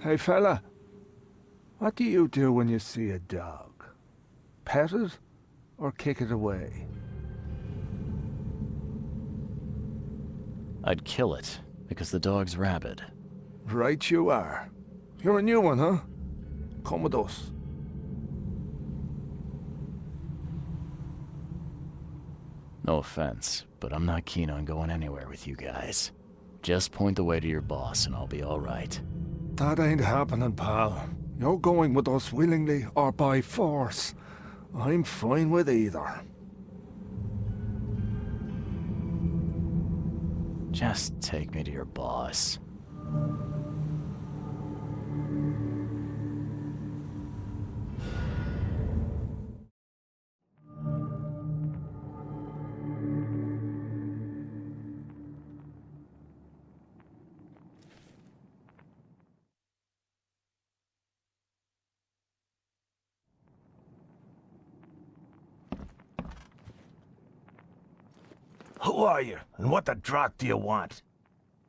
Hey fella, what do you do when you see a dog? Pet it or kick it away? I'd kill it, because the dog's rabid. Right you are. You're a new one, huh? Come with us. No offense, but I'm not keen on going anywhere with you guys. Just point the way to your boss and I'll be alright. That ain't happening, pal. You're going with us willingly or by force. I'm fine with either. Just take me to your boss. Who are you, and what the drat do you want?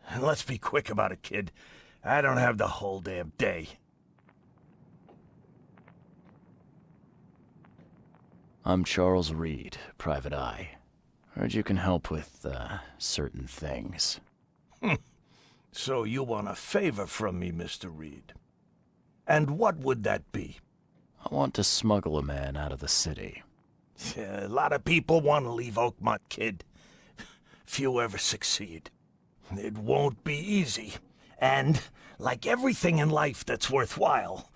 And let's be quick about it, kid. I don't have the whole damn day. I'm Charles Reed, Private Eye. Heard you can help with, certain things. So you want a favor from me, Mr. Reed. And what would that be? I want to smuggle a man out of the city. A lot of people want to leave Oakmont, kid. Few ever succeed. It won't be easy. And, like everything in life that's worthwhile,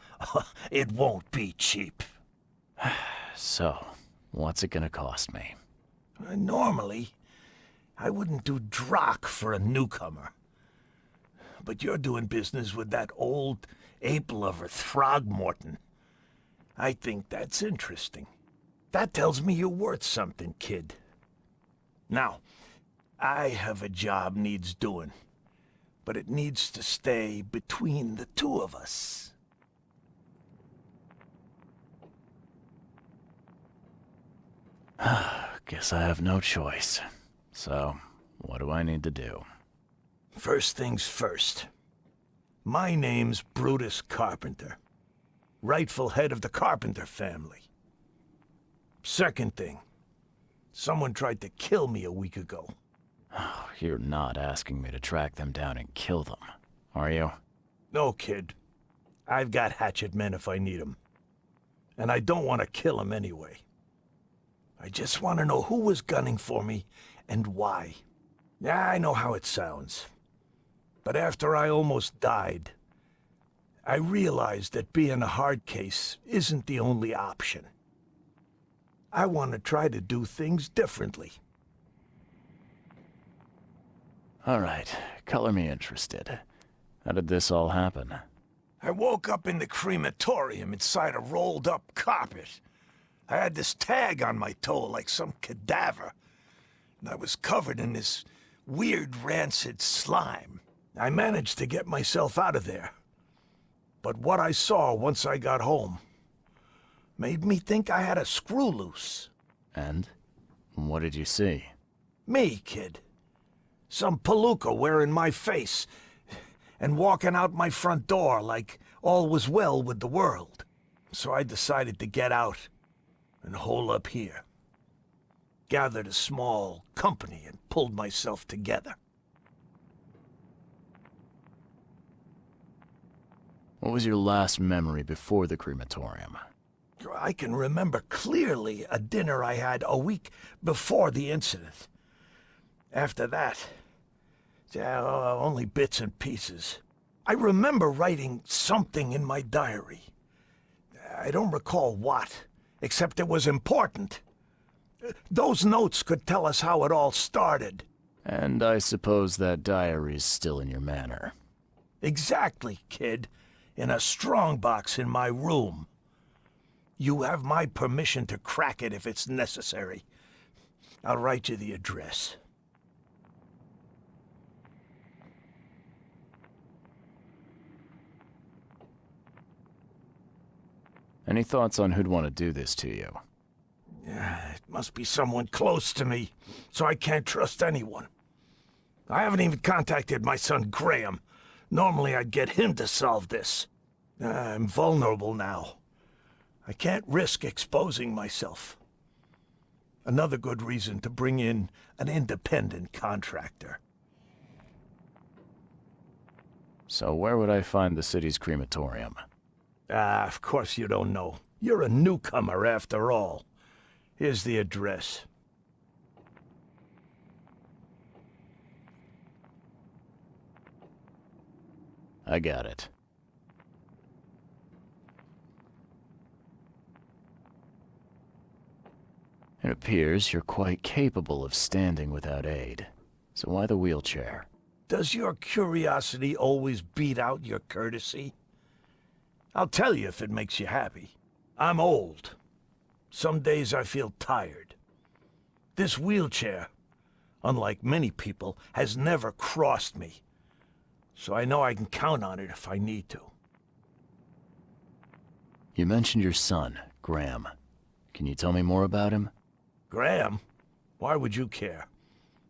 it won't be cheap. So, what's it gonna cost me? Normally, I wouldn't do drock for a newcomer. But you're doing business with that old ape-lover Throgmorton. I think that's interesting. That tells me you're worth something, kid. Now, I have a job needs doing, but it needs to stay between the two of us. Guess I have no choice. So, what do I need to do? First things first. My name's Brutus Carpenter, rightful head of the Carpenter family. Second thing, someone tried to kill me a week ago. Oh, you're not asking me to track them down and kill them, are you? No, kid. I've got hatchet men if I need them. And I don't want to kill them anyway. I just want to know who was gunning for me and why. Yeah, I know how it sounds. But after I almost died, I realized that being a hard case isn't the only option. I want to try to do things differently. All right, color me interested. How did this all happen? I woke up in the crematorium inside a rolled-up carpet. I had this tag on my toe like some cadaver, and I was covered in this weird rancid slime. I managed to get myself out of there. But what I saw once I got home made me think I had a screw loose. And? What did you see? Me, kid. Some palooka wearing my face and walking out my front door like all was well with the world. So I decided to get out and hole up here. Gathered a small company and pulled myself together. What was your last memory before the crematorium? I can remember clearly a dinner I had a week before the incident. After that, only bits and pieces. I remember writing something in my diary. I don't recall what, except it was important. Those notes could tell us how it all started. And I suppose that diary's still in your manor. Exactly, kid. In a strongbox in my room. You have my permission to crack it if it's necessary. I'll write you the address. Any thoughts on who'd want to do this to you? It must be someone close to me, so I can't trust anyone. I haven't even contacted my son Graham, Normally I'd get him to solve this. I'm vulnerable now. I can't risk exposing myself. Another good reason to bring in an independent contractor. So where would I find the city's crematorium? Of course you don't know. You're a newcomer after all. Here's the address. I got it. It appears you're quite capable of standing without aid. So why the wheelchair? Does your curiosity always beat out your courtesy? I'll tell you if it makes you happy. I'm old. Some days I feel tired. This wheelchair, unlike many people, has never crossed me. So I know I can count on it if I need to. You mentioned your son, Graham. Can you tell me more about him? Graham? Why would you care?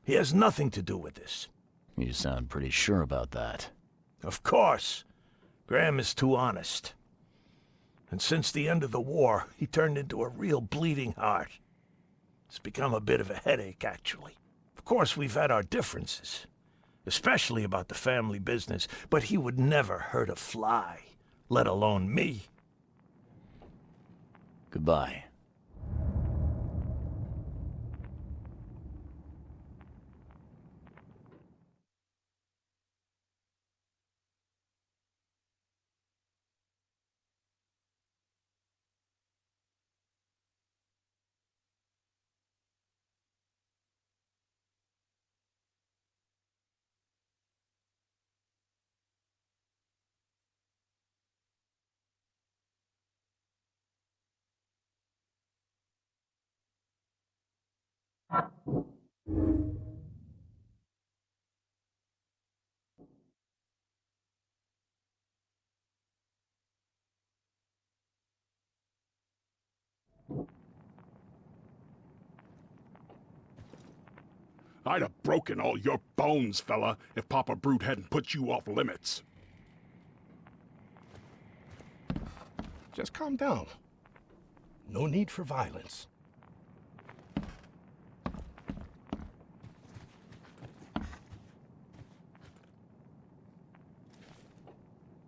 He has nothing to do with this. You sound pretty sure about that. Of course. Graham is too honest. And since the end of the war, he turned into a real bleeding heart. It's become a bit of a headache, actually. Of course, we've had our differences, especially about the family business, but he would never hurt a fly, let alone me. Goodbye. I'd have broken all your bones, fella, if Papa Brute hadn't put you off limits. Just calm down. No need for violence.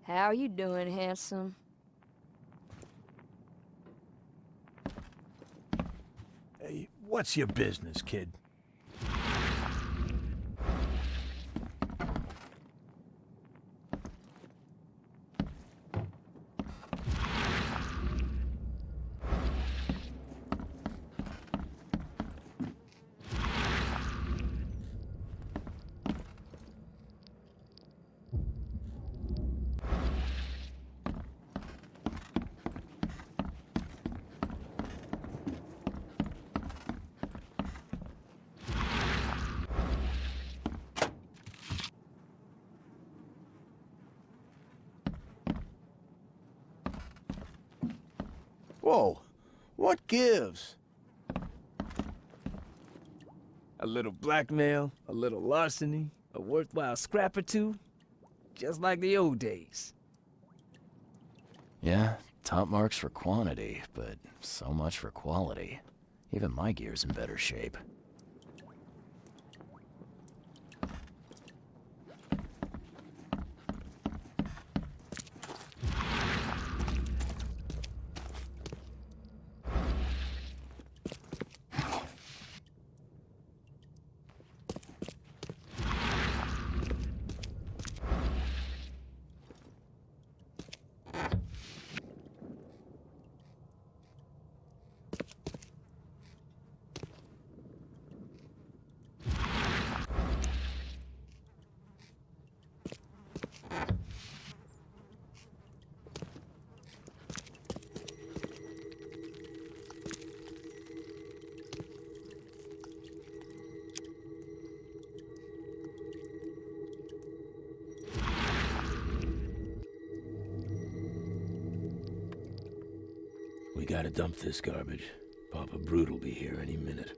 How you doing, handsome? Hey, what's your business, kid? Whoa, what gives? A little blackmail, a little larceny, a worthwhile scrap or two, just like the old days. Yeah, top marks for quantity, but so much for quality. Even my gear's in better shape. We gotta dump this garbage. Papa Brute will be here any minute.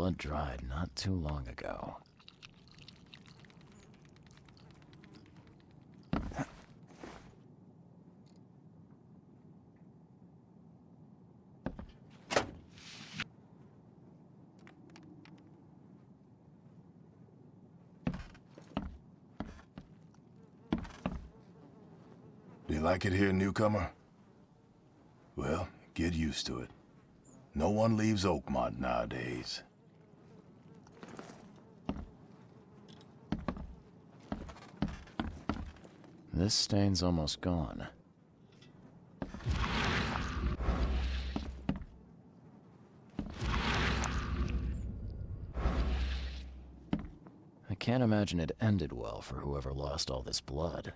blood dried not too long ago. Do you like it here, newcomer? Well, get used to it. No one leaves Oakmont nowadays. This stain's almost gone. I can't imagine it ended well for whoever lost all this blood.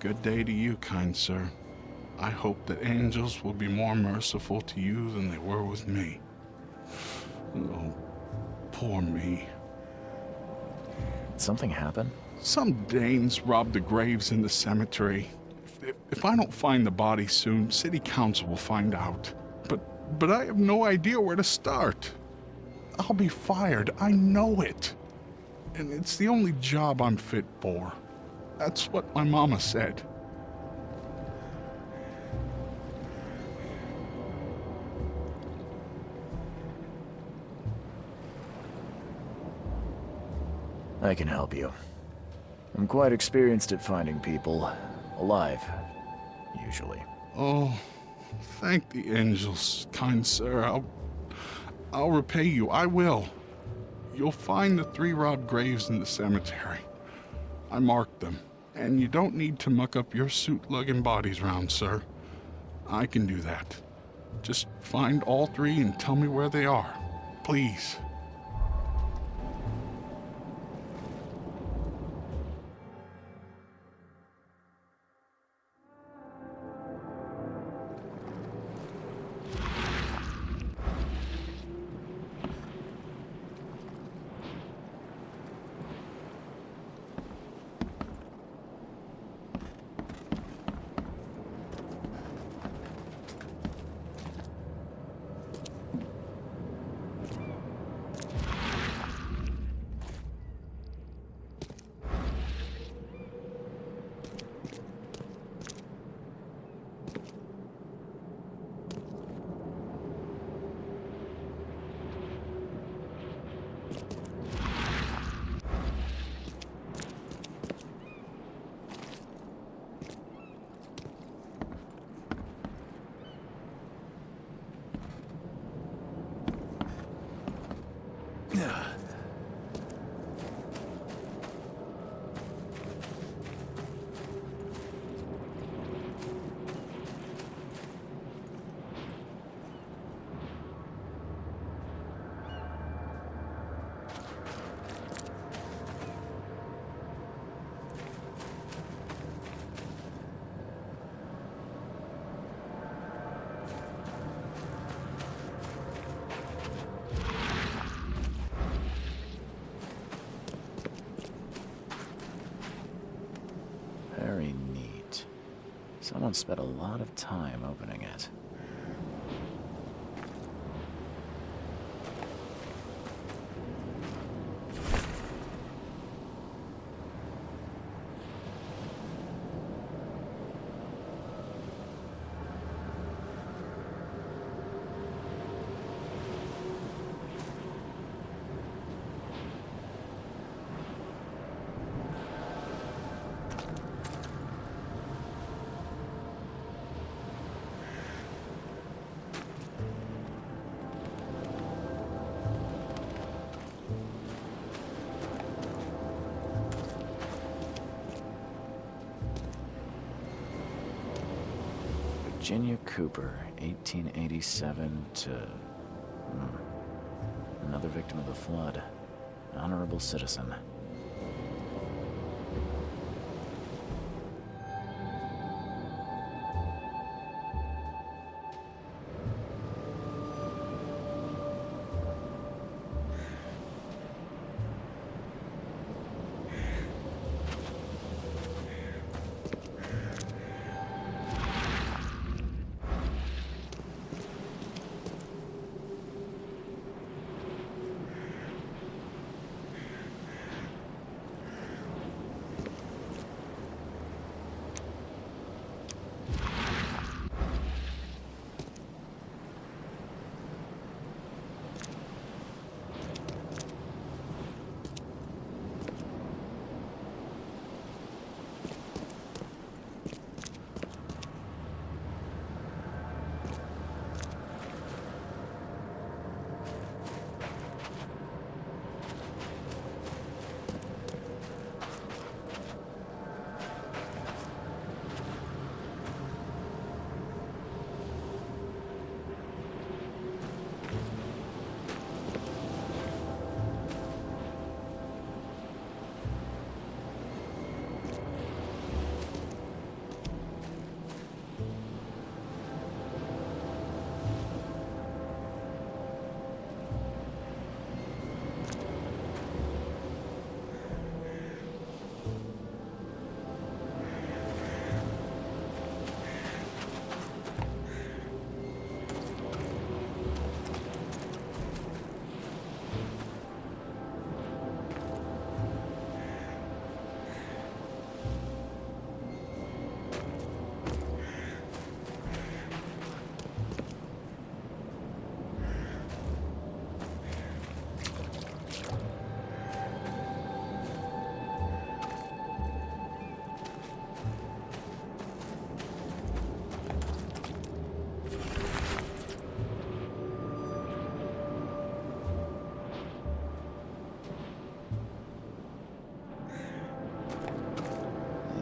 Good day to you, kind sir. I hope that angels will be more merciful to you than they were with me. Oh, poor me. Did something happen? Some Danes robbed the graves in the cemetery. If I don't find the body soon, city council will find out. But I have no idea where to start. I'll be fired, I know it. And it's the only job I'm fit for. That's what my mama said. I can help you. I'm quite experienced at finding people alive, usually. Oh, thank the angels, kind sir. I'll repay you, I will. You'll find the 3 robbed graves in the cemetery. I marked them, and you don't need to muck up your suit lugging bodies round, sir. I can do that. Just find all 3 and tell me where they are, please. Very neat. Someone spent a lot of time opening it. Virginia Cooper, 1887 to... Another victim of the flood. Honorable citizen.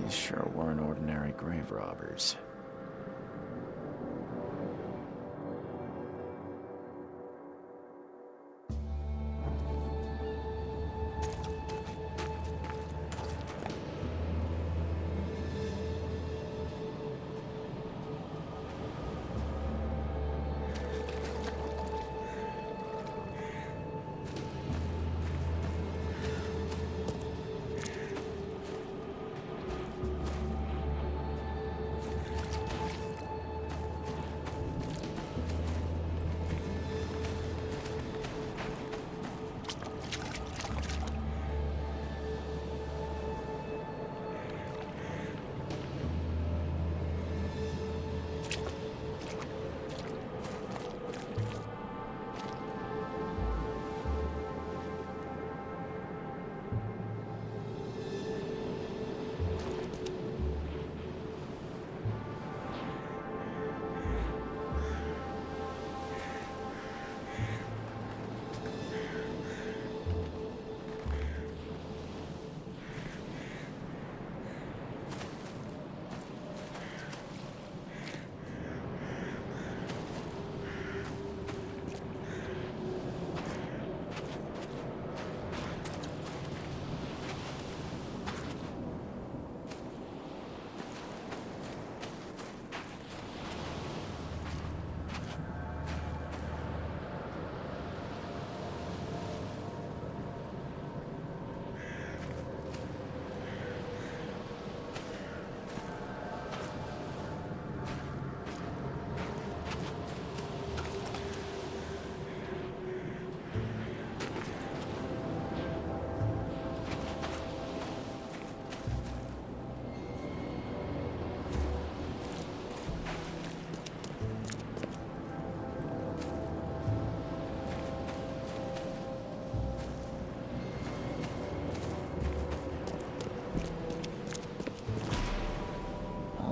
These sure weren't ordinary grave robbers.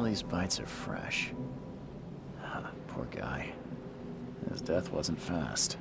These bites are fresh. Poor guy. His death wasn't fast.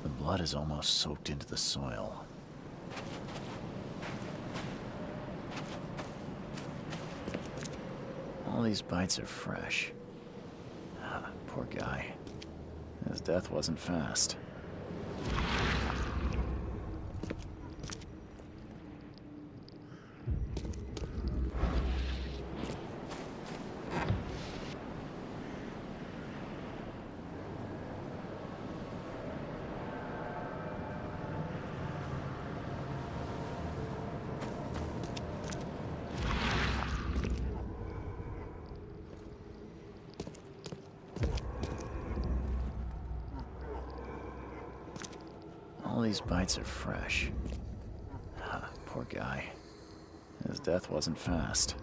The blood is almost soaked into the soil. All these bites are fresh. Ah, poor guy. His death wasn't fast. All these bites are fresh. Ah, poor guy. His death wasn't fast.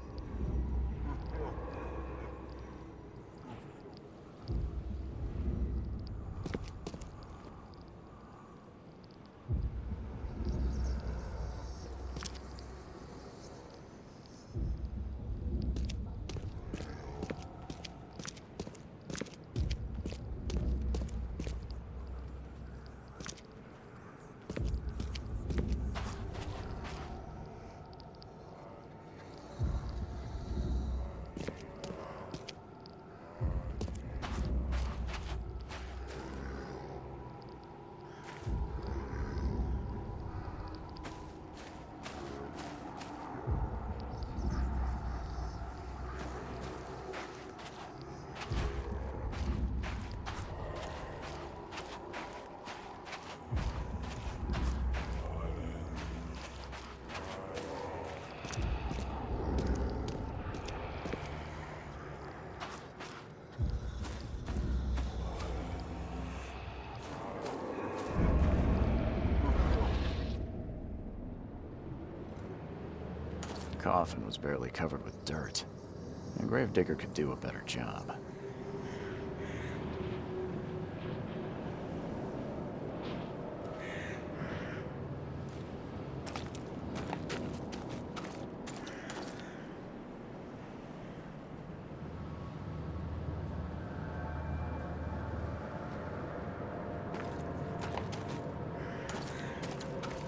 The coffin was barely covered with dirt. A gravedigger could do a better job.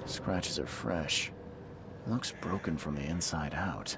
Scratches are fresh. Looks broken from the inside out.